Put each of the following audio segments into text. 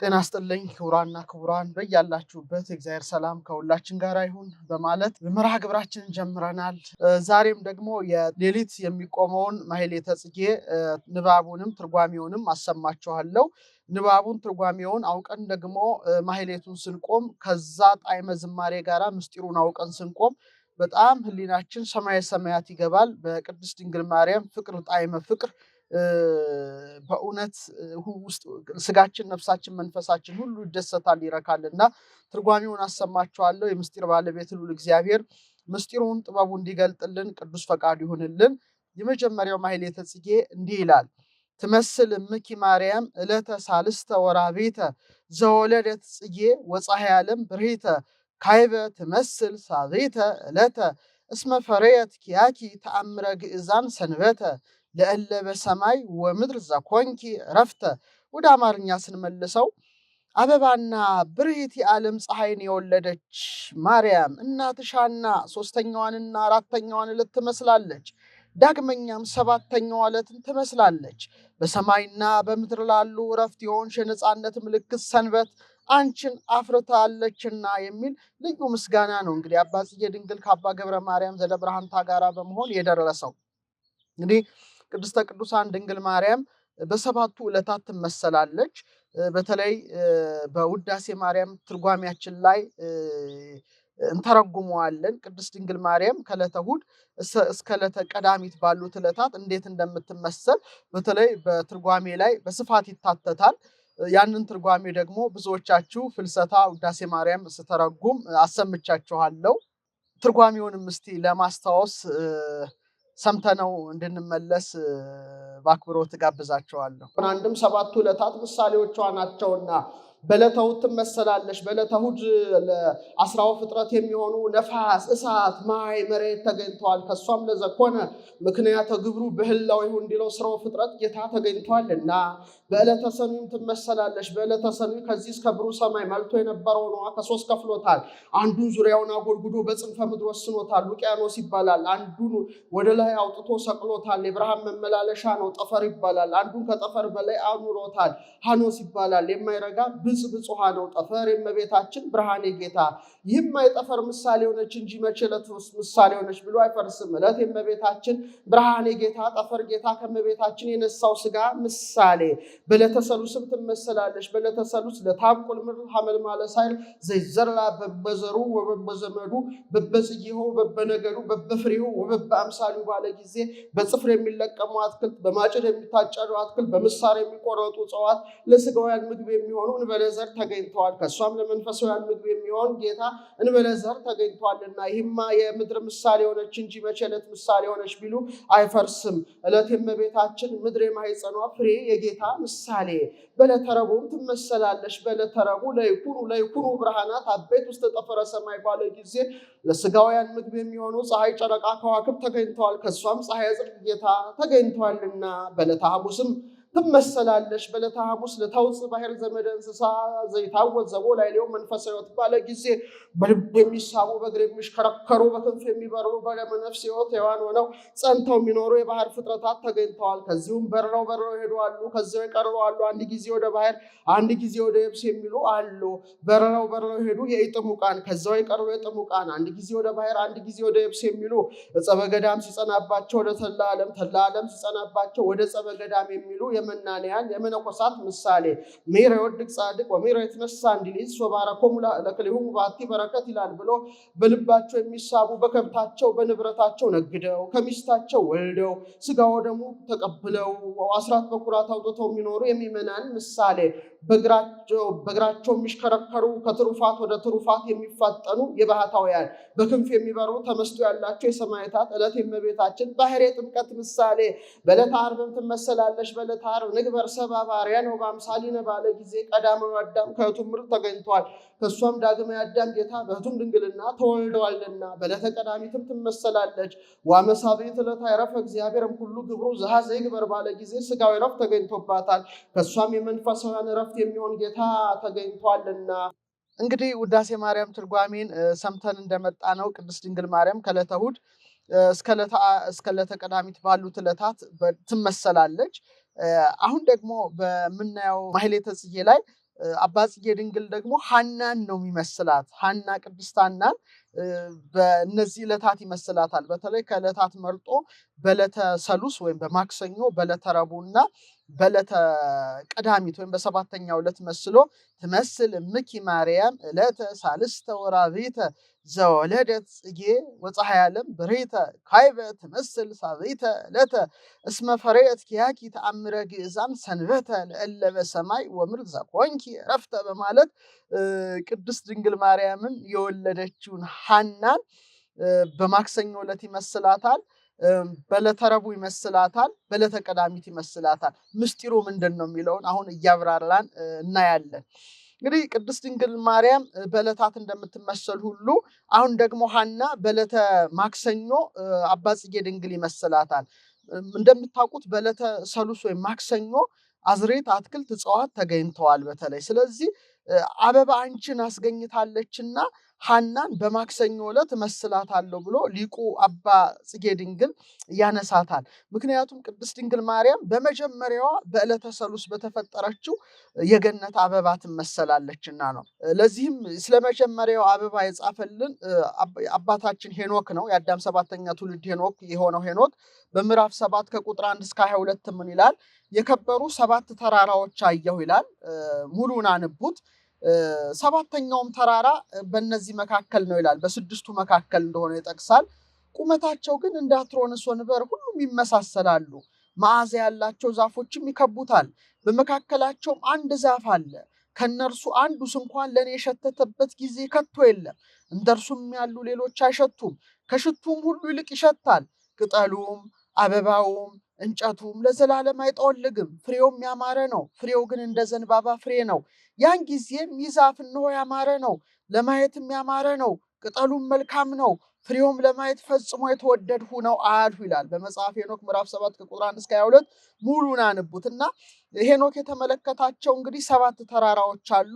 ጤና ይስጥልኝ ክቡራንና ክቡራን በያላችሁበት የእግዚአብሔር ሰላም ከሁላችን ጋር ይሁን በማለት መርሃ ግብራችንን ጀምረናል። ዛሬም ደግሞ የሌሊት የሚቆመውን ማሕሌተ ጽጌ ንባቡንም ትርጓሜውንም አሰማችኋለሁ። ንባቡን ትርጓሜውን አውቀን ደግሞ ማሕሌቱን ስንቆም ከዛ ጣዕመ ዝማሬ ጋራ ምስጢሩን አውቀን ስንቆም በጣም ሕሊናችን ሰማየ ሰማያት ይገባል። በቅድስት ድንግል ማርያም ፍቅር ጣዕመ ፍቅር በእውነት ውስጥ ስጋችን ነፍሳችን መንፈሳችን ሁሉ ይደሰታል ይረካልና ትርጓሜውን አሰማችኋለሁ። የምስጢር ባለቤት ልዑል እግዚአብሔር ምስጢሩን ጥበቡ እንዲገልጥልን ቅዱስ ፈቃዱ ይሁንልን። የመጀመሪያው ማሕሌተ ጽጌ እንዲህ ይላል። ትመስል እምኪ ማርያም ዕለተ ሳልስተ ወራቤተ ዘወለደት ጽጌ ወፀሐይ ዓለም ብርሂተ ካይበ ትመስል ሳቤተ ዕለተ እስመ ፈረየት ኪያኪ ተአምረ ግእዛን ሰንበተ ለእለ በሰማይ ወምድር ዘኮንኪ ረፍተ። ወደ አማርኛ ስንመልሰው አበባና ብርሂት የዓለም ፀሐይን የወለደች ማርያም እናትሽ ሐና ሦስተኛዋንና አራተኛዋን ዕለት ትመስላለች። ዳግመኛም ሰባተኛዋ ዕለትን ትመስላለች። በሰማይና በምድር ላሉ ረፍት የሆንሽ የነፃነት ምልክት ሰንበት አንቺን አፍርታለችና የሚል ልዩ ምስጋና ነው። እንግዲህ አባ ጽጌ ድንግል ከአባ ገብረ ማርያም ዘደብረሃንታ ጋራ በመሆን የደረሰው እንግዲህ ቅድስተ ቅዱሳን ድንግል ማርያም በሰባቱ ዕለታት ትመሰላለች። በተለይ በውዳሴ ማርያም ትርጓሜያችን ላይ እንተረጉመዋለን። ቅድስት ድንግል ማርያም ከዕለተ እሑድ እስከ ዕለተ ቀዳሚት ባሉት ዕለታት እንዴት እንደምትመሰል በተለይ በትርጓሜ ላይ በስፋት ይታተታል። ያንን ትርጓሜ ደግሞ ብዙዎቻችሁ ፍልሰታ ውዳሴ ማርያም ስተረጉም አሰምቻችኋለሁ። ትርጓሜውንም እስቲ ለማስታወስ ሰምተነው እንድንመለስ በአክብሮት ጋብዛቸዋለሁ። አንድም ሰባቱ ዕለታት ምሳሌዎቿ ናቸውና በዕለተ እሑድ ትመሰላለች። በዕለተ እሑድ ለአስራው ፍጥረት የሚሆኑ ነፋስ፣ እሳት፣ ማይ፣ መሬት ተገኝተዋል። ከእሷም ለዘኮነ ምክንያተ ግብሩ በህላዌሁ እንዲለው ስራው ፍጥረት ጌታ ተገኝቷልና። በዕለተ ሰኑይም ትመሰላለች። በዕለተ ሰኑይ ከዚህ እስከ ብሩህ ሰማይ መልቶ የነበረው ነዋ ከሶስት ከፍሎታል። አንዱን ዙሪያውን አጎልጉዶ በጽንፈ ምድር ወስኖታል፣ ውቅያኖስ ይባላል። አንዱን ወደ ላይ አውጥቶ ሰቅሎታል፣ የብርሃን መመላለሻ ነው፣ ጠፈር ይባላል። አንዱን ከጠፈር በላይ አኑሮታል፣ ሐኖስ ይባላል። የማይረጋ ብፁዕ ነው ጠፈር የእመቤታችን ብርሃኔ ጌታ። ይህም የጠፈር ምሳሌ ሆነች እንጂ መቼ ዕለት ምሳሌ ሆነች ብሎ አይፈርስም። ዕለት የእመቤታችን ብርሃኔ ጌታ ጠፈር ጌታ ከእመቤታችን የነሳው ስጋ ምሳሌ። በዕለተ ሰሉስም ትመሰላለች። በዕለተ ሰሉስ ለታቁል ምድር ሐመልማለ ሳይል ዘይዘራ በበዘሩ ወበበዘመዱ በበጽጌሁ በበነገዱ በበፍሬሁ ወበበአምሳሉ ባለ ጊዜ በጽፍር የሚለቀሙ አትክልት፣ በማጭድ የሚታጨዱ አትክልት፣ በምሳር የሚቆረጡ እጽዋት ለስጋውያን ምግብ የሚሆኑ እንበለዘር ተገኝተዋል። ከእሷም ለመንፈሳውያን ምግብ የሚሆን ጌታ እንበለዘር ተገኝተዋልና ይህማ የምድር ምሳሌ ሆነች እንጂ መቼ ዕለት ምሳሌ ሆነች ቢሉ አይፈርስም። ዕለት የእመቤታችን ምድር የማኅፀኗ ፍሬ የጌታ ምሳሌ። በዕለተ ረቡዕም ትመሰላለች። በዕለተ ረቡዕ ለይኩኑ ብርሃናት አበይት ውስተ ጠፈረ ሰማይ ባለ ጊዜ ለስጋውያን ምግብ የሚሆኑ ፀሐይ፣ ጨረቃ፣ ከዋክብት ተገኝተዋል። ከእሷም ፀሐይ ጽድቅ ጌታ ተገኝተዋልና። በዕለተ ሐሙስም ትመሰላለች። በዕለተ ሐሙስ ለታውፅ ባሕር ዘመደ እንስሳ ዘይታወት ዘቦ ላዕሌው መንፈሰ ሕይወት ባለ ጊዜ በልብ የሚሳቡ በእግር የሚሽከረከሩ በክንፍ የሚበሩ በደመ ነፍስ ሕይወት ሕያዋን ሆነው ጸንተው የሚኖሩ የባህር ፍጥረታት ተገኝተዋል። ከዚሁም በረው ሄዱ አሉ፣ ከዚያው የቀሩ አሉ። አንድ ጊዜ ወደ ባህር አንድ ጊዜ ወደ የብስ የሚሉ አሉ። በረው ሄዱ የኢጥሙቃን፣ ከዚያው የቀሩ የጥሙቃን፣ አንድ ጊዜ ወደ ባህር አንድ ጊዜ ወደ የብስ የሚሉ ዕፀ በገዳም ሲጸናባቸው ወደ ተላ ዓለም ሲጸናባቸው ወደ ዕፀ በገዳም የሚሉ የመናንያን የመነኮሳት ምሳሌ። ሜረ ይወድቅ ጻድቅ ወሜረ የተነሳ እንዲልዝ ወባረኮሙ ለክልኤሆሙ በአቲ በረከት ይላል ብሎ በልባቸው የሚሳቡ በከብታቸው በንብረታቸው ነግደው ከሚስታቸው ወልደው ስጋ ወደሙ ተቀብለው አስራት በኩራት አውጥተው የሚኖሩ የሚመናን ምሳሌ። በእግራቸው የሚሽከረከሩ ከትሩፋት ወደ ትሩፋት የሚፋጠኑ የባህታውያን በክንፍ የሚበሩ ተመስጦ ያላቸው የሰማዕታት ዕለት የእመቤታችን ባሕረ ጥምቀት ምሳሌ። በዕለተ ዓርብም ትመሰላለች። በዕለተ ዓርብ ንግበር ሰብአ በአርአያነ ወበአምሳሊነ ባለ ጊዜ ቀዳማዊ አዳም ከእኅቱ ምድር ተገኝቷል። ከእሷም ዳግማዊ አዳም ጌታ በእኅቱም ድንግልና ተወልደዋልና። በዕለተ ቀዳሚትም ትመሰላለች። ወአመሳብዕት ዕለተ ዐረፈ እግዚአብሔር እምኩሉ ግብሩ ዘኀዘ ይግበር ባለ ጊዜ ሥጋዊ ዕረፍት ተገኝቶባታል። ከእሷም የመንፈሳውያን ዕረፍት የሚሆን ጌታ ተገኝቷልና። እንግዲህ ውዳሴ ማርያም ትርጓሜን ሰምተን እንደመጣ ነው ቅድስት ድንግል ማርያም ከዕለተ እሑድ እስከ ዕለተ ቀዳሚት ባሉት ዕለታት ትመሰላለች። አሁን ደግሞ በምናየው ማሕሌተ ጽጌ ላይ አባ ጽጌ ድንግል ደግሞ ሐናን ነው የሚመስላት። ሐና ቅድስት ሐናን በእነዚህ ዕለታት ይመስላታል። በተለይ ከዕለታት መርጦ በዕለተ ሰሉስ ወይም በማክሰኞ በዕለተ ረቡዕና በዕለተ ቀዳሚት ወይም በሰባተኛው ዕለት መስሎ ትመስል እምኪ ማርያም ዕለተ ሳልስተ ወራብዕተ ዘወለደት ጽጌ ወፀሐይ ዓለም ብርሂተ ካይበ ትመስል ሳብዕተ ዕለተ እስመ ፈርየት ኪያኪ ተአምረ ግእዛን ሰንበተ ለእለ በሰማይ ወምድር ዘኮንኪ ዕረፍተ በማለት ቅድስት ድንግል ማርያምን የወለደችውን ሐናን በማክሰኞ ዕለት ይመስላታል። በዕለተ ረቡዕ ይመስላታል። በዕለተ ቀዳሚት ይመስላታል። ምስጢሩ ምንድን ነው የሚለውን አሁን እያብራራን እናያለን። እንግዲህ ቅድስት ድንግል ማርያም በዕለታት እንደምትመሰል ሁሉ አሁን ደግሞ ሐና በዕለተ ማክሰኞ አባ ጽጌ ድንግል ይመስላታል። እንደምታውቁት በዕለተ ሰሉስ ወይም ማክሰኞ አዝሬት፣ አትክልት፣ እጽዋት ተገኝተዋል በተለይ። ስለዚህ አበባ አንቺን አስገኝታለችና ሐናን በማክሰኞ ዕለት እመስላታለሁ ብሎ ሊቁ አባ ጽጌ ድንግል ያነሳታል። ምክንያቱም ቅድስት ድንግል ማርያም በመጀመሪያዋ በዕለተ ሰሉስ በተፈጠረችው የገነት አበባ ትመሰላለችና ነው። ለዚህም ስለ መጀመሪያው አበባ የጻፈልን አባታችን ሄኖክ ነው። የአዳም ሰባተኛ ትውልድ ሄኖክ የሆነው ሄኖክ በምዕራፍ 7 ከቁጥር 1 እስከ 22 ምን ይላል? የከበሩ 7 ተራራዎች አየሁ ይላል። ሙሉን አንቡት። ሰባተኛውም ተራራ በእነዚህ መካከል ነው ይላል። በስድስቱ መካከል እንደሆነ ይጠቅሳል። ቁመታቸው ግን እንደ አትሮንስ ወንበር ሁሉም ይመሳሰላሉ። መዓዛ ያላቸው ዛፎችም ይከቡታል። በመካከላቸውም አንድ ዛፍ አለ። ከነርሱ አንዱስ እንኳን ለእኔ የሸተተበት ጊዜ ከቶ የለም። እንደርሱም ያሉ ሌሎች አይሸቱም። ከሽቱም ሁሉ ይልቅ ይሸታል። ቅጠሉም አበባውም እንጨቱም ለዘላለም አይጠወልግም። ፍሬውም ያማረ ነው። ፍሬው ግን እንደ ዘንባባ ፍሬ ነው። ያን ጊዜም ይህ ዛፍ እነሆ ያማረ ነው፣ ለማየትም ያማረ ነው። ቅጠሉም መልካም ነው፣ ፍሬውም ለማየት ፈጽሞ የተወደድሁ ነው አልሁ ይላል። በመጽሐፍ ሄኖክ ምዕራፍ 7 ከቁጥር 1 እስከ 22 ሙሉን አንቡትና ሄኖክ የተመለከታቸው እንግዲህ 7 ተራራዎች አሉ።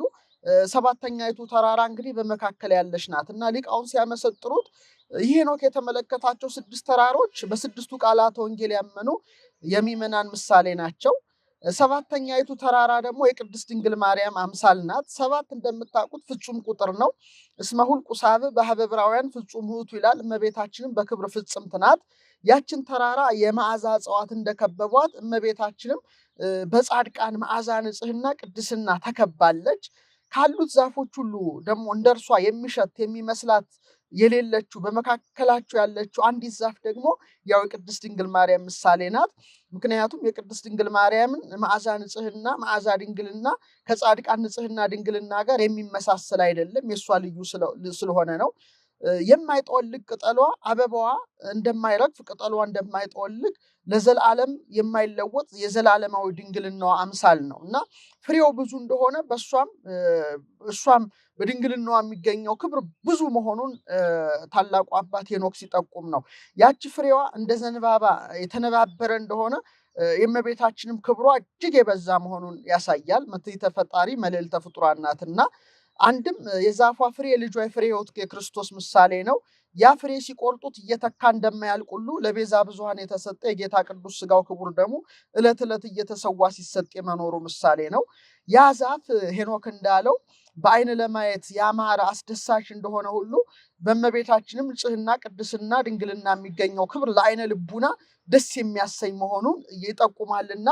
ሰባተኛይቱ ተራራ እንግዲህ በመካከል ያለች ናት እና ሊቃውን ሲያመሰጥሩት ይህ ሄኖክ የተመለከታቸው 6 ተራሮች በስድስቱ ቃላተ ወንጌል ያመኑ የሚመናን ምሳሌ ናቸው። ሰባተኛይቱ ተራራ ደግሞ የቅድስት ድንግል ማርያም አምሳል ናት። 7 እንደምታውቁት ፍጹም ቁጥር ነው። እስመ ሁልቁ ሳብዕ በኀበ ዕብራውያን ፍጹም ውእቱ ይላል። እመቤታችንም በክብር ፍጽምት ናት። ያችን ተራራ የመዓዛ እጽዋት እንደከበቧት እመቤታችንም በጻድቃን መዓዛ ንጽሕና ቅድስና ተከባለች። ካሉት ዛፎች ሁሉ ደግሞ እንደርሷ የሚሸት የሚመስላት የሌለችው በመካከላቸው ያለችው አንዲት ዛፍ ደግሞ ያው የቅድስት ድንግል ማርያም ምሳሌ ናት። ምክንያቱም የቅድስት ድንግል ማርያምን መዓዛ ንጽሕና መዓዛ ድንግልና ከጻድቃን ንጽሕና ድንግልና ጋር የሚመሳሰል አይደለም፣ የእሷ ልዩ ስለሆነ ነው። የማይጠወልግ ቅጠሏ አበባዋ እንደማይረግፍ ቅጠሏ እንደማይጠወልግ ለዘላለም የማይለወጥ የዘላለማዊ ድንግልናዋ አምሳል ነው እና ፍሬው ብዙ እንደሆነ እሷም በድንግልናዋ የሚገኘው ክብር ብዙ መሆኑን ታላቁ አባት ሄኖክ ሲጠቁም ነው። ያቺ ፍሬዋ እንደ ዘንባባ የተነባበረ እንደሆነ የእመቤታችንም ክብሯ እጅግ የበዛ መሆኑን ያሳያል። ምትሕተ ፈጣሪ መልዕልተ ፍጡራን ናትና አንድም የዛፏ ፍሬ የልጇ የፍሬ ሕይወት የክርስቶስ ምሳሌ ነው። ያ ፍሬ ሲቆርጡት እየተካ እንደማያልቅ ሁሉ ለቤዛ ብዙኃን የተሰጠ የጌታ ቅዱስ ሥጋው ክቡር ደሙ ዕለት ዕለት እየተሰዋ ሲሰጥ የመኖሩ ምሳሌ ነው። ያ ዛፍ ሄኖክ እንዳለው በዓይን ለማየት ያማረ አስደሳች እንደሆነ ሁሉ በእመቤታችንም ንጽሕና፣ ቅድስና፣ ድንግልና የሚገኘው ክብር ለዓይነ ልቡና ደስ የሚያሰኝ መሆኑን ይጠቁማልና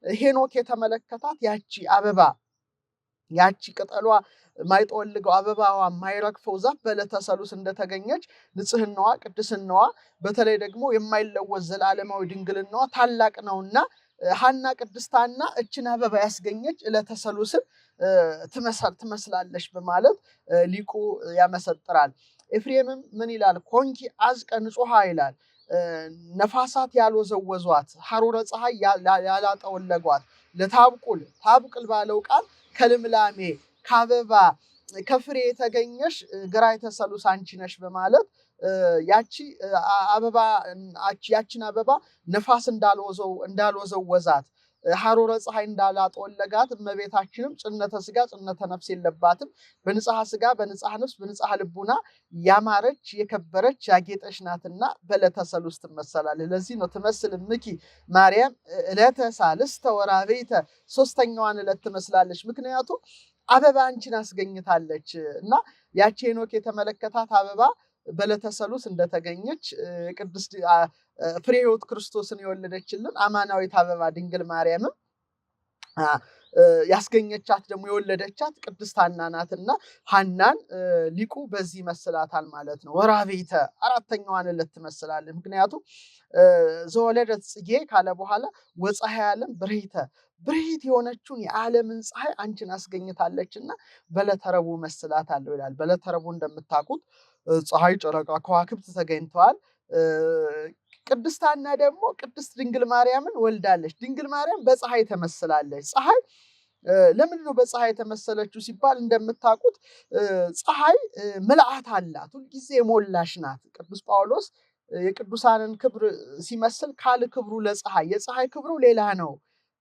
ሄኖክ የተመለከታት ያቺ አበባ ያቺ ቅጠሏ ማይጠወልገው አበባዋ ማይረግፈው ዛፍ በዕለተ ሰሉስ እንደተገኘች ንጽሕናዋ፣ ቅድስናዋ በተለይ ደግሞ የማይለወጥ ዘላለማዊ ድንግልናዋ ታላቅ ነውና ሐና ቅድስት ሐና እችን አበባ ያስገኘች ዕለተ ሰሉስን ትመስላለች በማለት ሊቁ ያመሰጥራል። ኤፍሬምም ምን ይላል? ኮንኪ አዝቀ ንጹሐ ይላል። ነፋሳት ያልወዘወዟት፣ ሐሩረ ፀሐይ ያላጠወለጓት፣ ለታብቁል ታብቅል ባለው ቃል ከልምላሜ ከአበባ ከፍሬ የተገኘሽ ግራይተ ሰሉስ አንቺ ነሽ በማለት ያችን አበባ ነፋስ እንዳልወዘወዛት ሐሩረ ፀሐይ እንዳላጠወለጋት እመቤታችንም ጽነተ ሥጋ ጽነተ ነፍስ የለባትም። በንጽሐ ሥጋ በንጽሐ ነፍስ በንጽሐ ልቡና ያማረች የከበረች ያጌጠች ናትና በዕለተ ሰሉስ ትመሰላለች። ለዚህ ነው ትመስል እምኪ ማርያም ዕለተ ሳልስተ ወራብዕተ ሶስተኛዋን ዕለት ትመስላለች። ምክንያቱም አበባ አንቺን አስገኝታለች እና ያቺ ሄኖክ የተመለከታት አበባ በዕለተ ሰሉስ እንደተገኘች ቅድስት ፍሬ ሕይወት ክርስቶስን የወለደችልን አማናዊት አበባ ድንግል ማርያምም ያስገኘቻት ደግሞ የወለደቻት ቅድስት ሐና ናትና ሐናን ሊቁ በዚህ ይመስላታል ማለት ነው። ወራቤተ አራተኛዋን ዕለት ትመስላለች። ምክንያቱም ዘወለደት ጽጌ ካለ በኋላ ወፀሐይ ዓለም ብርሂተ ብርሂት የሆነችውን የዓለምን ፀሐይ አንቺን አስገኝታለችና በዕለተ ረቡዕ መስላታለሁ ይላል። በዕለተ ረቡዕ እንደምታውቁት ፀሐይ፣ ጨረቃ፣ ከዋክብት ተገኝተዋል። ቅድስት ሐና ደግሞ ቅድስት ድንግል ማርያምን ወልዳለች። ድንግል ማርያም በፀሐይ ተመስላለች። ፀሐይ ለምንድን ነው በፀሐይ የተመሰለችው ሲባል እንደምታውቁት ፀሐይ ምልአት አላት፣ ሁልጊዜ የሞላሽ ናት። ቅዱስ ጳውሎስ የቅዱሳንን ክብር ሲመስል ካል ክብሩ ለፀሐይ፣ የፀሐይ ክብሩ ሌላ ነው።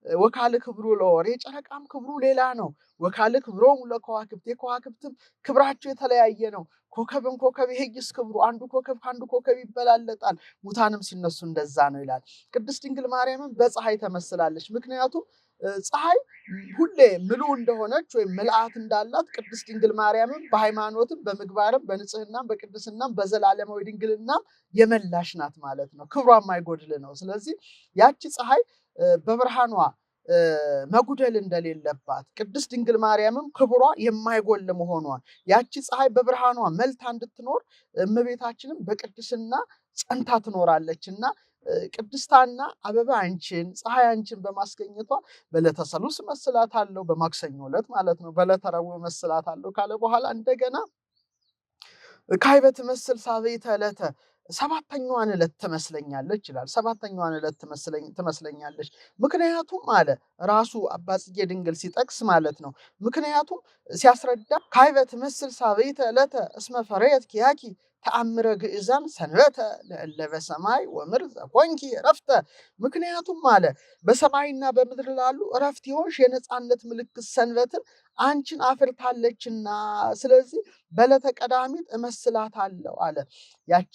ወካል ክብሩ ለወር፣ የጨረቃም ክብሩ ሌላ ነው። ወካል ክብሮሙ ለከዋክብት፣ የከዋክብትም ክብራቸው የተለያየ ነው። ኮከብም ኮከብ ይሄይስ ክብሩ፣ አንዱ ኮከብ ከአንዱ ኮከብ ይበላለጣል፣ ሙታንም ሲነሱ እንደዛ ነው ይላል። ቅድስት ድንግል ማርያምን በፀሐይ ተመስላለች። ምክንያቱም ፀሐይ ሁሌ ምሉ እንደሆነች ወይም ምልአት እንዳላት ቅድስት ድንግል ማርያምም በሃይማኖትም በምግባርም በንጽህናም በቅድስናም በዘላለማዊ ድንግልናም የመላሽ ናት ማለት ነው። ክብሯ የማይጎድል ነው። ስለዚህ ያቺ ፀሐይ በብርሃኗ መጉደል እንደሌለባት ቅድስት ድንግል ማርያምም ክብሯ የማይጎል መሆኗን ያቺ ፀሐይ በብርሃኗ መልታ እንድትኖር እመቤታችንም በቅድስና ጸንታ ትኖራለችና ቅድስት ሐና አበባ አንቺን ፀሐይ አንቺን በማስገኘቷ በዕለተ ሰሉስ መስላታለሁ፣ በማክሰኞ ዕለት ማለት ነው። በዕለተ ረቡዕ መስላታለሁ ካለ በኋላ እንደገና ካዕበ ትመስል ሳብዕተ ዕለተ ሰባተኛዋን ዕለት ትመስለኛለች ይላል። ሰባተኛዋን ዕለት ትመስለኛለች። ምክንያቱም አለ ራሱ አባ ጽጌ ድንግል ሲጠቅስ ማለት ነው። ምክንያቱም ሲያስረዳ ካዕበ ትመስል ሳብዕተ ዕለተ እስመ ፈረየት ኪያኪ ተአምረ ግእዛን ሰንበተ ለእለ በሰማይ ወምድር ዘኮንኪ ዕረፍተ። ምክንያቱም አለ በሰማይና በምድር ላሉ ዕረፍት የሆንሽ የነፃነት ምልክት ሰንበትን አንቺን አፍርታለችና ስለዚህ በዕለተ ቀዳሚት እመስላታለሁ አለ። ያቺ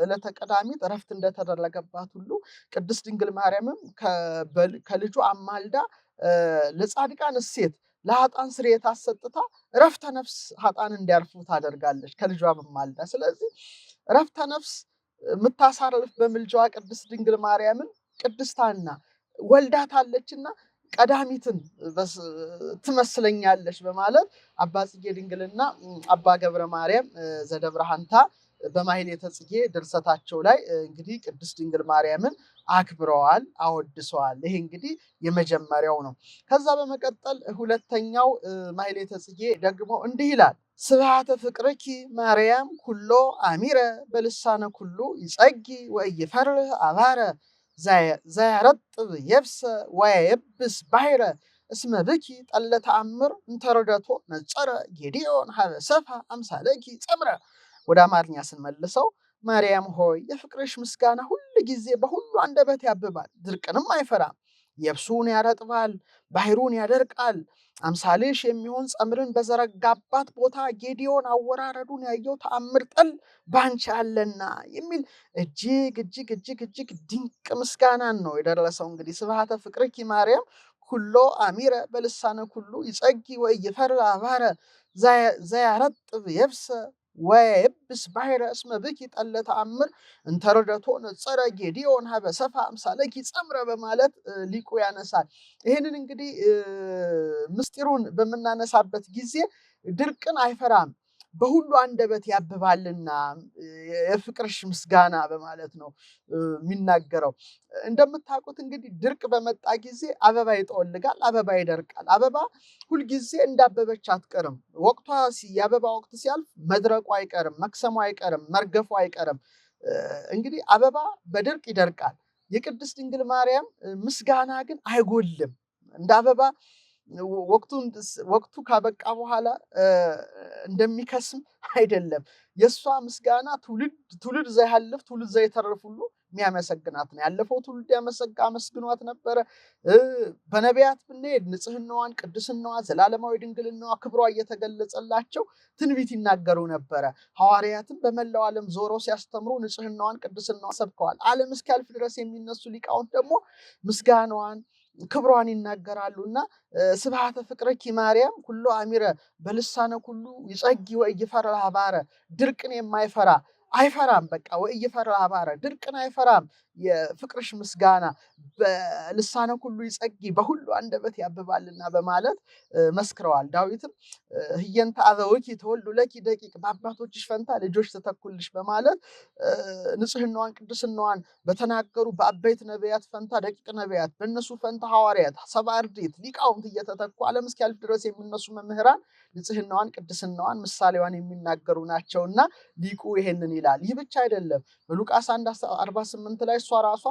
ዕለተ ቀዳሚት ዕረፍት እንደተደረገባት ሁሉ ቅድስት ድንግል ማርያምም ከልጇ አማልዳ ለጻድቃን እሴት ለኃጥአን ስርየት አሰጥታ ዕረፍተ ነፍስ ኃጥአን እንዲያርፉ ታደርጋለች ከልጇ በማልዳ። ስለዚህ ዕረፍተ ነፍስ የምታሳርፍ በምልጃዋ ቅድስት ድንግል ማርያምን ቅድስት ሐና ወልዳታለችና ቀዳሚትን ትመስለኛለች በማለት አባ ጽጌ ድንግልና አባ ገብረ ማርያም ዘደብረ ሐንታ በማሕሌተ ጽጌ ድርሰታቸው ላይ እንግዲህ ቅድስት ድንግል ማርያምን አክብረዋል፣ አወድሰዋል። ይሄ እንግዲህ የመጀመሪያው ነው። ከዛ በመቀጠል ሁለተኛው ማሕሌተ ጽጌ ደግሞ እንዲህ ይላል። ስብሐተ ፍቅርኪ ማርያም ኩሎ አሚረ በልሳነ ኩሉ ይጸጊ ወኢይፈርህ አባረ ዘያረጥብ የብሰ ወየብስ ባሕረ እስመ ብኪ ጠለ ተአምር እንተረደቶ ነጸረ ጌዴዎን ሀበ ሰፋ አምሳለኪ ጸምረ። ወደ አማርኛ ስንመልሰው ማርያም ሆይ የፍቅርሽ ምስጋና ሁል ጊዜ በሁሉ አንደበት ያብባል፣ ድርቅንም አይፈራም። የብሱን ያረጥባል፣ ባሕሩን ያደርቃል። አምሳልሽ የሚሆን ጸምርን በዘረጋባት ቦታ ጌዴዎን አወራረዱን ያየው ተአምር ጠል ባንቺ አለና የሚል እጅግ እጅግ እጅግ እጅግ ድንቅ ምስጋናን ነው የደረሰው። እንግዲህ ስብሐተ ፍቅርኪ ማርያም ኩሎ አሚረ በልሳነ ኩሉ ይጸጊ ወኢይፈርህ አባረ ዘያረጥብ የብሰ ወየብስ ባሕረ እስመ ብኪ ጠለ ተአምር እንተረደቶ ነጸረ ጌዴዎን ሀበ ሰፋ አምሳለኪ ጸምረ በማለት ሊቁ ያነሳል። ይህንን እንግዲህ ምስጢሩን በምናነሳበት ጊዜ ድርቅን አይፈራም በሁሉ አንደበት ያብባልና የፍቅርሽ ምስጋና በማለት ነው የሚናገረው። እንደምታውቁት እንግዲህ ድርቅ በመጣ ጊዜ አበባ ይጠወልጋል፣ አበባ ይደርቃል። አበባ ሁልጊዜ እንዳበበች አትቀርም። ወቅቷ የአበባ ወቅት ሲያልፍ መድረቁ አይቀርም፣ መክሰሙ አይቀርም፣ መርገፉ አይቀርም። እንግዲህ አበባ በድርቅ ይደርቃል። የቅድስት ድንግል ማርያም ምስጋና ግን አይጎልም። እንደ አበባ ወቅቱ ካበቃ በኋላ እንደሚከስም አይደለም። የእሷ ምስጋና ትውልድ ዘይሃልፍ ትውልድ ዘይተርፍ ሁሉ የሚያመሰግናት ነው። ያለፈው ትውልድ አመስግኗት ነበረ። በነቢያት ብንሄድ ንጽህናዋን፣ ቅድስናዋ፣ ዘላለማዊ ድንግልናዋ፣ ክብሯ እየተገለጸላቸው ትንቢት ይናገሩ ነበረ። ሐዋርያትም በመላው ዓለም ዞረው ሲያስተምሩ ንጽህናዋን፣ ቅድስናዋን ሰብከዋል። ዓለም እስኪያልፍ ድረስ የሚነሱ ሊቃውንት ደግሞ ምስጋናዋን፣ ክብሯን ይናገራሉና ስብሐተ ፍቅርኪ ማርያም ኩሎ አሚረ በልሳነ ኩሉ ይጸጊ ወኢይፈራ ባረ ድርቅን የማይፈራ አይፈራም። በቃ ወኢይፈራ ባረ ድርቅን አይፈራም። የፍቅርሽ ምስጋና በልሳነ ኩሉ ይጸጊ በሁሉ አንደበት ያብባልና በማለት መስክረዋል። ዳዊትም ህየንተ አበዊኪ ተወልዱ ለኪ ደቂቅ በአባቶችሽ ፈንታ ልጆች ተተኩልሽ በማለት ንጽህናዋን ቅድስናዋን በተናገሩ በአበይት ነቢያት ፈንታ ደቂቅ ነቢያት በእነሱ ፈንታ ሐዋርያት ሰብአ አርድእት ሊቃውንት እየተተኩ ዓለም እስኪያልፍ ድረስ የሚነሱ መምህራን ንጽህናዋን ቅድስናዋን ምሳሌዋን የሚናገሩ ናቸውና ሊቁ ይሄንን ይላል። ይህ ብቻ አይደለም። በሉቃስ 1:48 ላይ እሷ ራሷ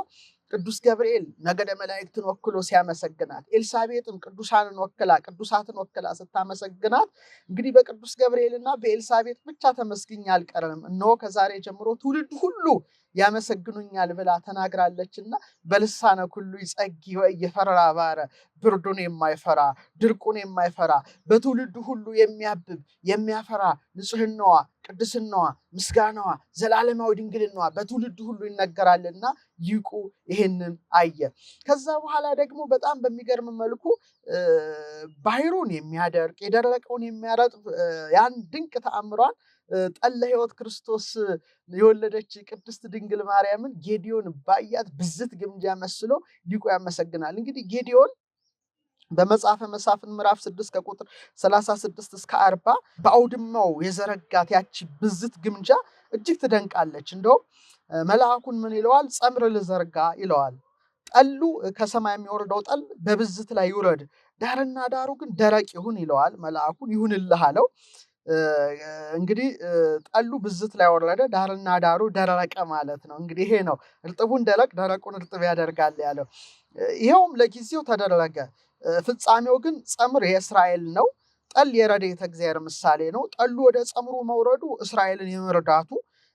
ቅዱስ ገብርኤል ነገደ መላእክትን ወክሎ ሲያመሰግናት፣ ኤልሳቤጥም ቅዱሳትን ወክላ ስታመሰግናት እንግዲህ በቅዱስ ገብርኤልና በኤልሳቤጥ ብቻ ተመስግኜ አልቀርም፣ እነሆ ከዛሬ ጀምሮ ትውልድ ሁሉ ያመሰግኑኛል ብላ ተናግራለችና በልሳነ ኩሉ ይጸጊ ወኢይፈራ ባረ ብርዱን የማይፈራ ድርቁን የማይፈራ በትውልድ ሁሉ የሚያብብ የሚያፈራ ንጽህናዋ ቅድስናዋ ምስጋናዋ ዘላለማዊ ድንግልናዋ በትውልድ ሁሉ ይነገራልና ሊቁ ይሄንን አየ። ከዛ በኋላ ደግሞ በጣም በሚገርም መልኩ ባህሩን የሚያደርቅ የደረቀውን የሚያረጥብ ያን ድንቅ ተአምሯን ጠለ ሕይወት ክርስቶስ የወለደች ቅድስት ድንግል ማርያምን ጌዲዮን ባያት ብዝት ግምጃ መስሎ ሊቁ ያመሰግናል። እንግዲህ ጌዲዮን በመጽሐፈ መሳፍንት ምዕራፍ 6 ከቁጥር 36 እስከ 40 በአውድማው የዘረጋት ያቺ ብዝት ግምጃ እጅግ ትደንቃለች። እንደውም መልአኩን ምን ይለዋል? ጸምር ልዘርጋ ይለዋል። ጠሉ ከሰማይ የሚወርደው ጠል በብዝት ላይ ይውረድ፣ ዳርና ዳሩ ግን ደረቅ ይሁን ይለዋል። መልአኩን ይሁንልህ አለው። እንግዲህ ጠሉ ብዝት ላይ ወረደ፣ ዳርና ዳሩ ደረቀ ማለት ነው። እንግዲህ ይሄ ነው እርጥቡን ደረቅ ደረቁን እርጥብ ያደርጋል ያለው። ይኸውም ለጊዜው ተደረገ። ፍጻሜው ግን ጸምር የእስራኤል ነው። ጠል የረድኤተ እግዚአብሔር ምሳሌ ነው። ጠሉ ወደ ጸምሩ መውረዱ እስራኤልን የመርዳቱ፣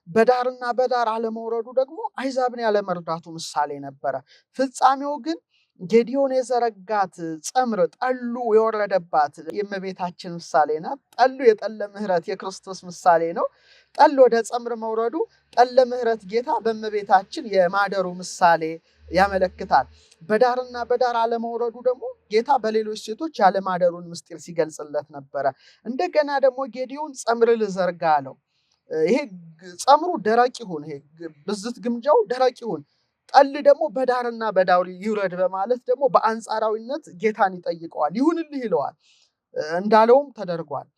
በዳርና በዳር አለመውረዱ ደግሞ አሕዛብን ያለመርዳቱ ምሳሌ ነበረ። ፍጻሜው ግን ጌዲዮን የዘረጋት ጸምር ጠሉ የወረደባት የእመቤታችን ምሳሌ ናት። ጠሉ የጠለ ምሕረት የክርስቶስ ምሳሌ ነው። ጠል ወደ ጸምር መውረዱ ጠለ ምሕረት ጌታ በእመቤታችን የማደሩ ምሳሌ ያመለክታል። በዳርና በዳር አለመውረዱ ደግሞ ጌታ በሌሎች ሴቶች ያለማደሩን ምስጢር ሲገልጽለት ነበረ። እንደገና ደግሞ ጌዲዮን ጸምር ልዘርጋ አለው። ይሄ ጸምሩ ደረቅ ይሁን፣ ይሄ ብዝት ግምጃው ደረቅ ይሁን፣ ጠል ደግሞ በዳርና በዳር ይውረድ በማለት ደግሞ በአንጻራዊነት ጌታን ይጠይቀዋል። ይሁንልህ ይለዋል። እንዳለውም ተደርጓል።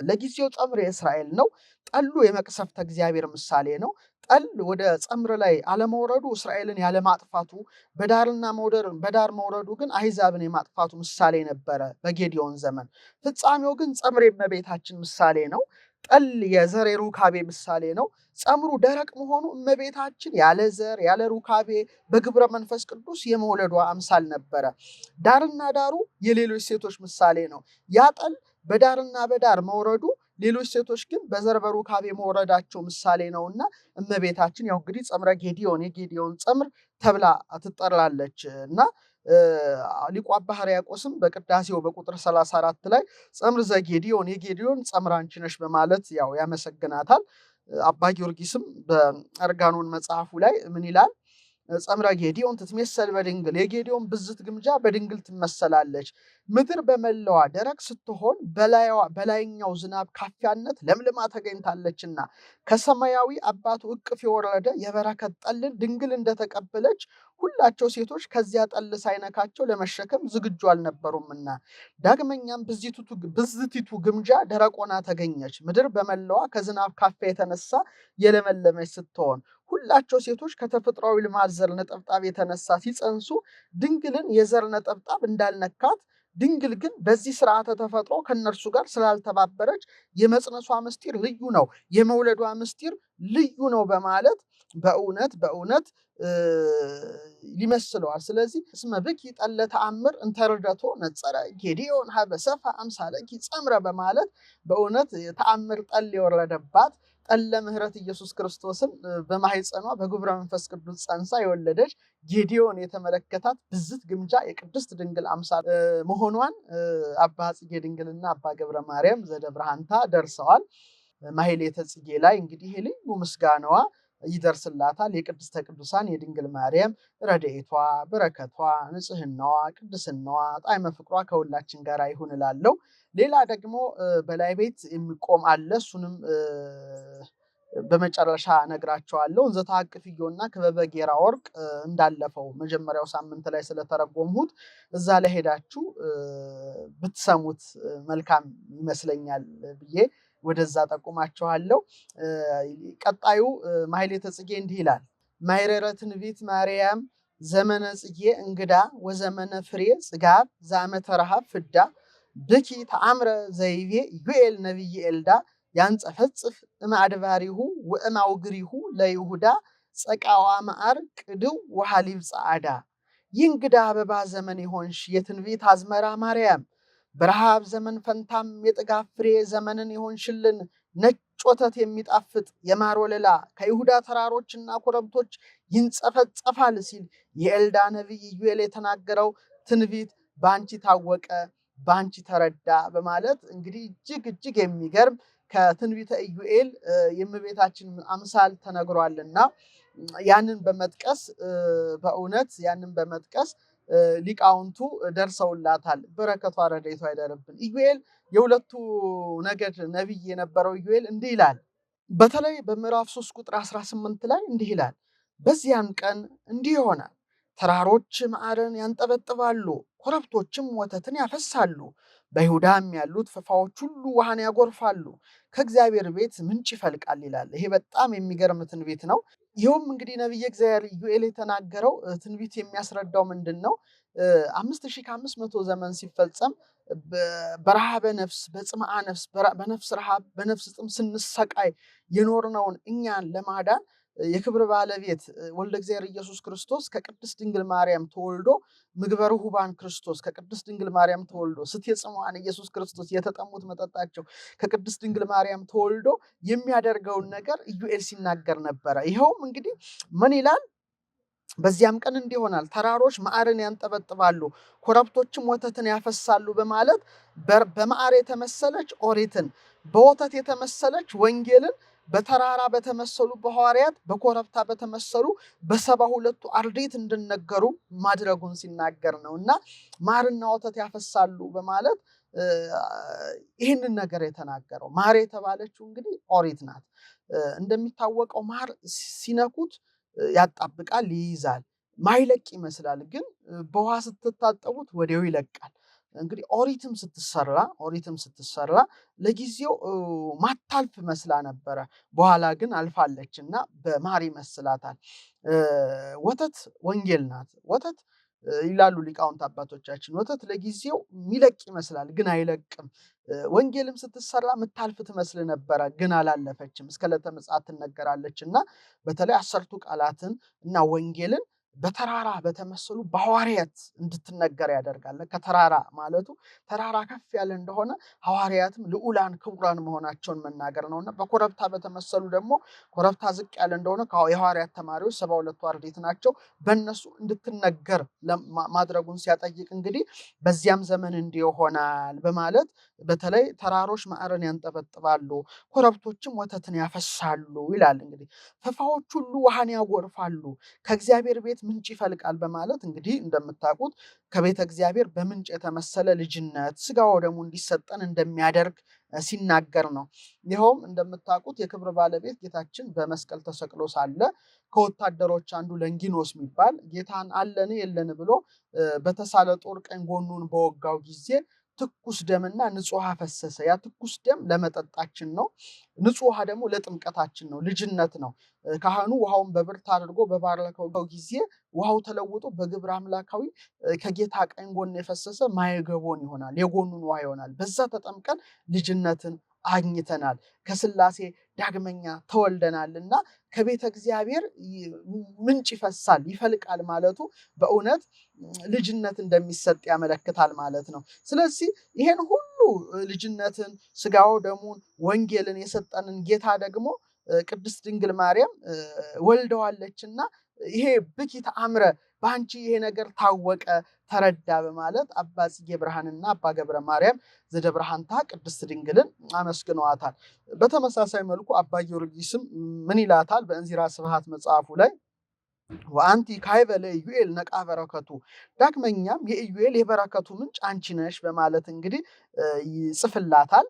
ለጊዜው ጸምር የእስራኤል ነው። ጠሉ የመቅሰፍተ እግዚአብሔር ምሳሌ ነው። ጠል ወደ ጸምር ላይ አለመውረዱ እስራኤልን ያለማጥፋቱ፣ በዳር መውረዱ ግን አሕዛብን የማጥፋቱ ምሳሌ ነበረ በጌዲዮን ዘመን። ፍጻሜው ግን ጸምር የእመቤታችን ምሳሌ ነው። ጠል የዘር የሩካቤ ምሳሌ ነው። ጸምሩ ደረቅ መሆኑ እመቤታችን ያለ ዘር ያለ ሩካቤ በግብረ መንፈስ ቅዱስ የመውለዷ አምሳል ነበረ። ዳርና ዳሩ የሌሎች ሴቶች ምሳሌ ነው። ያ ጠል በዳርና በዳር መውረዱ፣ ሌሎች ሴቶች ግን በዘር በሩካቤ መውረዳቸው ምሳሌ ነውና እመቤታችን ያው እንግዲህ ጸምረ ጌዲዮን የጌዲዮን ጸምር ተብላ ትጠራለች እና ሊቁ አባ ሕርያቆስም በቅዳሴው በቁጥር 34 ላይ ጸምር ዘጌዲዮን የጌዲዮን ጸምር አንቺ ነሽ በማለት ያው ያመሰግናታል። አባ ጊዮርጊስም በአርጋኖን መጽሐፉ ላይ ምን ይላል? ጸምረ ጌዲዮን ትትሜሰል በድንግል የጌዲዮን ብዝት ግምጃ በድንግል ትመሰላለች። ምድር በመላዋ ደረቅ ስትሆን በላይኛው ዝናብ ካፊያነት ለምልማ ተገኝታለችና ከሰማያዊ አባቱ እቅፍ የወረደ የበረከት ጠልን ድንግል እንደተቀበለች ሁላቸው ሴቶች ከዚያ ጠል ሳይነካቸው ለመሸከም ዝግጁ አልነበሩምና። ዳግመኛም ብዝቲቱ ግምጃ ደረቆና ተገኘች። ምድር በመላዋ ከዝናብ ካፊያ የተነሳ የለመለመች ስትሆን ሁላቸው ሴቶች ከተፈጥሯዊ ልማድ ዘር ነጠብጣብ የተነሳ ሲጸንሱ ድንግልን የዘር ነጠብጣብ እንዳልነካት፣ ድንግል ግን በዚህ ስርዓተ ተፈጥሮ ከነርሱ ጋር ስላልተባበረች የመጽነሷ ምስጢር ልዩ ነው፣ የመውለዷ ምስጢር ልዩ ነው በማለት በእውነት ይመስለዋል። ስለዚህ እስመ ብኪ ጠለ ተአምር እንተርደቶ ነጸረ ጌዲዮን ሀበ ሰፋ አምሳለኪ ጸምረ በማለት በእውነት ተአምር ጠል የወረደባት ጠለ ምሕረት ኢየሱስ ክርስቶስን በማህፀኗ በግብረ መንፈስ ቅዱስ ጸንሳ የወለደች ጌዲዮን የተመለከታት ብዝት ግምጃ የቅድስት ድንግል አምሳል መሆኗን አባ ጽጌ ድንግልና አባ ገብረ ማርያም ዘደብረ ሐንታ ደርሰዋል። ማሕሌተ ጽጌ ላይ እንግዲህ ልዩ ምስጋናዋ ይደርስላታል። የቅድስተ ቅዱሳን የድንግል ማርያም ረድኤቷ፣ በረከቷ፣ ንጽህናዋ፣ ቅድስናዋ፣ ጣዕመ ፍቅሯ ከሁላችን ጋር ይሁን እላለሁ። ሌላ ደግሞ በላይ ቤት የሚቆም አለ። እሱንም በመጨረሻ ነግራቸዋለሁ። እንዘ ተሐቅፍዮና ክበበ ጌራ ወርቅ እንዳለፈው መጀመሪያው ሳምንት ላይ ስለተረጎምሁት እዛ ላይ ሄዳችሁ ብትሰሙት መልካም ይመስለኛል ብዬ ወደዛ ጠቁማችኋለሁ። ቀጣዩ ማሕሌተ ጽጌ እንዲህ ይላል። ማይረረ ትንቢት ማርያም ዘመነ ጽጌ እንግዳ ወዘመነ ፍሬ ጽጋብ ዘአመተ ረሃብ ፍዳ ብኪ ተአምረ ዘይቤ ዩኤል ነቢይ ኤልዳ ያንጸፈጽፍ እምአድባሪሁ ወእማውግሪሁ ለይሁዳ ጸቃዋ መዓር ቅድው ወሐሊብ ጸዓዳ። ይንግዳ አበባ ዘመን የሆንሽ የትንቢት አዝመራ ማርያም በረሃብ ዘመን ፈንታም የጥጋብ ፍሬ ዘመንን የሆንሽልን ነጭ ወተት የሚጣፍጥ የማር ወለላ ከይሁዳ ተራሮችና ኮረብቶች ይንጸፈጸፋል ሲል የኤልዳ ነቢይ ኢዩኤል የተናገረው ትንቢት በአንቺ ታወቀ፣ በአንቺ ተረዳ በማለት እንግዲህ እጅግ የሚገርም ከትንቢተ ኢዩኤል የእመቤታችን አምሳል ተነግሯልና ያንን በመጥቀስ በእውነት ያንን በመጥቀስ ሊቃውንቱ ደርሰውላታል። በረከቷ ረድኤቷ ይደርብን። ኢዩኤል የሁለቱ ነገድ ነቢይ የነበረው ኢዩኤል እንዲህ ይላል። በተለይ በምዕራፍ 3 ቁጥር 18 ላይ እንዲህ ይላል። በዚያን ቀን እንዲህ ይሆናል፣ ተራሮች መዓርን ያንጠበጥባሉ፣ ኮረብቶችም ወተትን ያፈሳሉ፣ በይሁዳም ያሉት ፈፋዎች ሁሉ ውሃን ያጎርፋሉ፣ ከእግዚአብሔር ቤት ምንጭ ይፈልቃል ይላል። ይሄ በጣም የሚገርም ትንቢት ነው። ይኸውም እንግዲህ ነቢየ እግዚአብሔር ኢዩኤል የተናገረው ትንቢት የሚያስረዳው ምንድን ነው? 5500 ዘመን ሲፈጸም በረሃበ ነፍስ፣ በጽምአ ነፍስ፣ በነፍስ ረሃብ፣ በነፍስ ጥም ስንሰቃይ የኖርነውን እኛን ለማዳን የክብር ባለቤት ወልደ እግዚአብሔር ኢየሱስ ክርስቶስ ከቅድስት ድንግል ማርያም ተወልዶ ምግበ ርሁባን ክርስቶስ ከቅድስት ድንግል ማርያም ተወልዶ ስትየ ጽምዋን ኢየሱስ ክርስቶስ የተጠሙት መጠጣቸው ከቅድስት ድንግል ማርያም ተወልዶ የሚያደርገውን ነገር ኢዩኤል ሲናገር ነበረ። ይኸውም እንግዲህ ምን ይላል? በዚያም ቀን እንዲህ ይሆናል፣ ተራሮች መዓርን ያንጠበጥባሉ፣ ኮረብቶችም ወተትን ያፈሳሉ በማለት በመዓር የተመሰለች ኦሪትን፣ በወተት የተመሰለች ወንጌልን በተራራ በተመሰሉ በሐዋርያት በኮረብታ በተመሰሉ በ72ቱ አርድእት እንዲነገሩ ማድረጉን ሲናገር ነው። እና ማርና ወተት ያፈሳሉ በማለት ይህንን ነገር የተናገረው። ማር የተባለችው እንግዲህ ኦሪት ናት። እንደሚታወቀው ማር ሲነኩት ያጣብቃል፣ ይይዛል፣ ማይለቅ ይመስላል፣ ግን በውሃ ስትታጠቡት ወዲያው ይለቃል። እንግዲህ ኦሪትም ስትሰራ ለጊዜው ማታልፍ መስላ ነበረ። በኋላ ግን አልፋለች እና በማር ይመስላታል። ወተት ወንጌል ናት። ወተት ይላሉ ሊቃውንት አባቶቻችን፣ ወተት ለጊዜው የሚለቅ ይመስላል ግን አይለቅም። ወንጌልም ስትሰራ የምታልፍ ትመስል ነበረ ግን አላለፈችም፣ እስከ ዕለተ ምጽአት ትነገራለች። እና በተለይ 10ቱ ቃላትን እና ወንጌልን በተራራ በተመሰሉ በሐዋርያት እንድትነገር ያደርጋል። ከተራራ ማለቱ ተራራ ከፍ ያለ እንደሆነ ሐዋርያትም ልዑላን ክቡራን መሆናቸውን መናገር ነውና፣ በኮረብታ በተመሰሉ ደግሞ ኮረብታ ዝቅ ያለ እንደሆነ የሐዋርያት ተማሪዎች 72ቱ አርድእት ናቸው፣ በእነሱ እንድትነገር ማድረጉን ሲያጠይቅ እንግዲህ በዚያም ዘመን እንዲህ ይሆናል በማለት በተለይ ተራሮች መዓርን ያንጠበጥባሉ፣ ኮረብቶችም ወተትን ያፈሳሉ ይላል። እንግዲህ ፈፋዎች ሁሉ ውሃን ያጎርፋሉ፣ ከእግዚአብሔር ቤት ምንጭ ይፈልቃል በማለት እንግዲህ እንደምታውቁት ከቤተ እግዚአብሔር በምንጭ የተመሰለ ልጅነት ስጋ ወደሙ እንዲሰጠን እንደሚያደርግ ሲናገር ነው። ይኸውም እንደምታውቁት የክብር ባለቤት ጌታችን በመስቀል ተሰቅሎ ሳለ ከወታደሮች አንዱ ለንጊኖስ የሚባል ጌታን አለን የለን ብሎ በተሳለ ጦር ቀኝ ጎኑን በወጋው ጊዜ ትኩስ ደምና ንጹህ ውሃ ፈሰሰ። ያ ትኩስ ደም ለመጠጣችን ነው፣ ንጹህ ውሃ ደግሞ ለጥምቀታችን ነው፣ ልጅነት ነው። ካህኑ ውሃውን በብርት አድርጎ በባረከው ጊዜ ውሃው ተለውጦ በግብረ አምላካዊ ከጌታ ቀኝ ጎን የፈሰሰ ማየገቦን ይሆናል፣ የጎኑን ውሃ ይሆናል። በዛ ተጠምቀን ልጅነትን አግኝተናል፣ ከስላሴ ዳግመኛ ተወልደናልና ከቤተ እግዚአብሔር ምንጭ ይፈሳል ይፈልቃል ማለቱ በእውነት ልጅነት እንደሚሰጥ ያመለክታል ማለት ነው። ስለዚህ ይሄን ሁሉ ልጅነትን ስጋው ደሙን ወንጌልን የሰጠንን ጌታ ደግሞ ቅድስት ድንግል ማርያም ወልደዋለችና ይሄ ብኪ ተአምረ በአንቺ ይሄ ነገር ታወቀ ተረዳ በማለት አባ ጽጌ ብርሃንና አባ ገብረ ማርያም ዘደብረሃንታ ቅድስት ድንግልን አመስግነዋታል። በተመሳሳይ መልኩ አባ ጊዮርጊስም ምን ይላታል? በእንዚራ ስብሐት መጽሐፉ ላይ ወአንቲ ካይበ ለኢዩኤል ነቃ በረከቱ፣ ዳግመኛም የኢዩኤል የበረከቱ ምንጭ አንቺ ነሽ በማለት እንግዲህ ይጽፍላታል።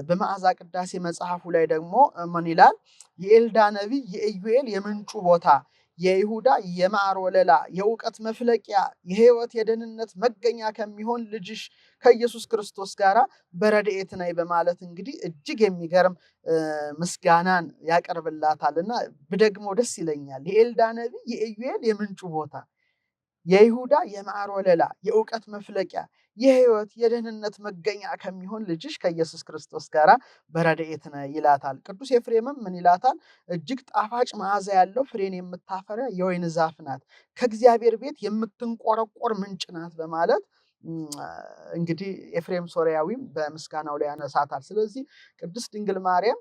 በመዓዛ ቅዳሴ መጽሐፉ ላይ ደግሞ ምን ይላል? የኤልዳ ነቢይ የኢዩኤል የምንጩ ቦታ፣ የይሁዳ የማር ወለላ፣ የእውቀት መፍለቂያ፣ የሕይወት የደህንነት መገኛ ከሚሆን ልጅሽ ከኢየሱስ ክርስቶስ ጋር በረድኤት ነይ በማለት እንግዲህ እጅግ የሚገርም ምስጋናን ያቀርብላታልና ብደግሞ ደስ ይለኛል። የኤልዳ ነቢይ የኢዩኤል የምንጩ ቦታ፣ የይሁዳ የማር ወለላ፣ የእውቀት መፍለቂያ፣ የሕይወት የደህንነት መገኛ ከሚሆን ልጅሽ ከኢየሱስ ክርስቶስ ጋር በረድኤት ነይ ይላታል። ቅዱስ ኤፍሬምም ምን ይላታል? እጅግ ጣፋጭ መዓዛ ያለው ፍሬን የምታፈራ የወይን ዛፍ ናት፣ ከእግዚአብሔር ቤት የምትንቆረቆር ምንጭ ናት በማለት እንግዲህ ኤፍሬም ሶርያዊም በምስጋናው ላይ ያነሳታል። ስለዚህ ቅድስት ድንግል ማርያም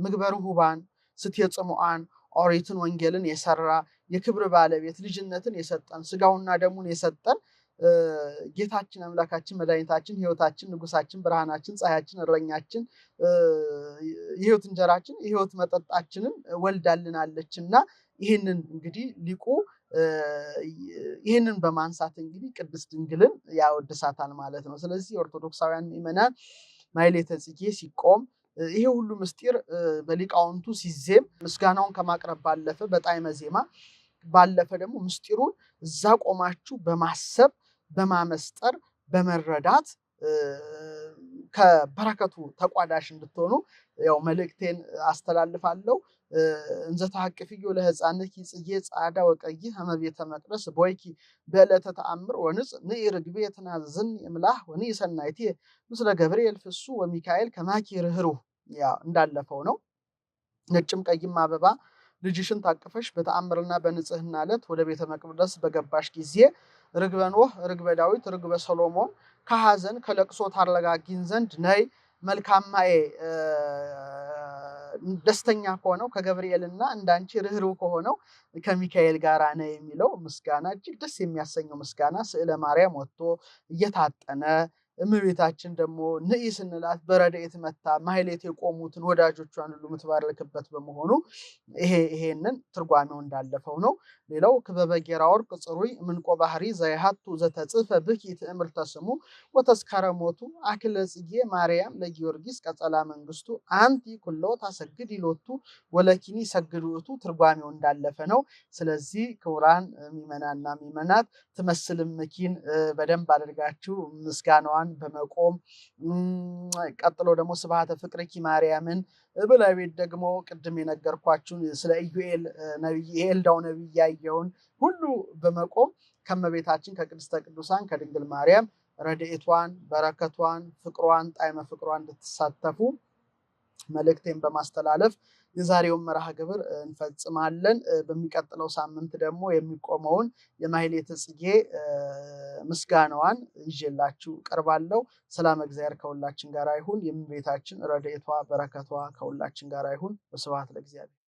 ምግበ ርሁባን ስትየ ጽሙዓን ኦሪትን ወንጌልን የሰራ የክብር ባለቤት ልጅነትን የሰጠን ስጋውና ደሙን የሰጠን ጌታችን አምላካችን መድኃኒታችን ሕይወታችን ንጉሳችን ብርሃናችን ፀሐያችን እረኛችን የሕይወት እንጀራችን የሕይወት መጠጣችንን ወልዳልናለችና ይህንን እንግዲህ ሊቁ ይህንን በማንሳት እንግዲህ ቅድስት ድንግልን ያወድሳታል ማለት ነው። ስለዚህ ኦርቶዶክሳውያን ምዕመናን ማሕሌተ ጽጌ ሲቆም ይሄ ሁሉ ምስጢር በሊቃውንቱ ሲዜም ምስጋናውን ከማቅረብ ባለፈ በጣዕመ ዜማ ባለፈ ደግሞ ምስጢሩን እዛ ቆማችሁ በማሰብ በማመስጠር በመረዳት ከበረከቱ ተቋዳሽ እንድትሆኑ ያው መልእክቴን አስተላልፋለሁ። እንዘ ተሐቅፍዮ ለሕፃንኪ ጽጌ ጻዕዳ ወቀይ ሀመ ቤተ መቅደስ ቦይኪ በዕለተ ተአምር ወንጽ ንኢ ርግቤ ትናዝዝኒ እምላህ ወንኢ ሰናይቴ ምስለ ገብርኤል ፍሱ ወሚካኤል ከማኪ ርህሩህ። ያ እንዳለፈው ነው። ነጭም ቀይም አበባ ልጅሽን ታቅፈሽ በተአምርና በንጽህና ዕለት ወደ ቤተ መቅደስ በገባሽ ጊዜ ርግበ ኖህ፣ ርግበ ዳዊት፣ ርግበ ሰሎሞን ከሐዘን ከለቅሶ ታረጋጊን ዘንድ ነይ መልካማዬ ደስተኛ ከሆነው ከገብርኤልና እንዳንቺ ርህሩህ ከሆነው ከሚካኤል ጋር ነይ የሚለው ምስጋና እጅግ ደስ የሚያሰኘው ምስጋና ስዕለ ማርያም ወጥቶ እየታጠነ እመቤታችን ደግሞ ንኢ ስንላት በረድኤት መታ ማሕሌት የቆሙትን ወዳጆቿን ሁሉ የምትባርክበት በመሆኑ ይሄንን ትርጓሜው እንዳለፈው ነው። ሌላው ክበበ ጌራ ወርቅ ጽሩይ ምንቆ ባህሪ ዘይሃቱ ዘተጽፈ ብኪ ትእምርተ ስሙ ወተስካረ ሞቱ አክለ ጽጌ ማርያም ለጊዮርጊስ ቀጸላ መንግስቱ አንቲ ኩሎ ታሰግድ ይሎቱ ወለኪኒ ሰግዱቱ ትርጓሜው እንዳለፈ ነው። ስለዚህ ክቡራን ምዕመናንና ምዕመናት ትመስልም መኪን በደንብ አድርጋችሁ ምስጋናዋን በመቆም ቀጥሎ ደግሞ ስብሐተ ፍቅርኪ ማርያምን በላቤት ደግሞ ቅድም የነገርኳችሁን ስለ ኢዩኤል ነብይ የኤልዳው ነብይ ያየውን ሁሉ በመቆም ከመቤታችን ከቅድስተ ቅዱሳን ከድንግል ማርያም ረድኤቷን በረከቷን ፍቅሯን ጣዕመ ፍቅሯን እንድትሳተፉ መልእክቴን በማስተላለፍ የዛሬውን መርሃ ግብር እንፈጽማለን። በሚቀጥለው ሳምንት ደግሞ የሚቆመውን የማሕሌተ ጽጌ ምስጋናዋን ይዤላችሁ ቀርባለሁ። ሰላም እግዚአብሔር ከሁላችን ጋር ይሁን። የእመቤታችን ረድኤቷ በረከቷ ከሁላችን ጋር ይሁን። ወስብሐት ለእግዚአብሔር።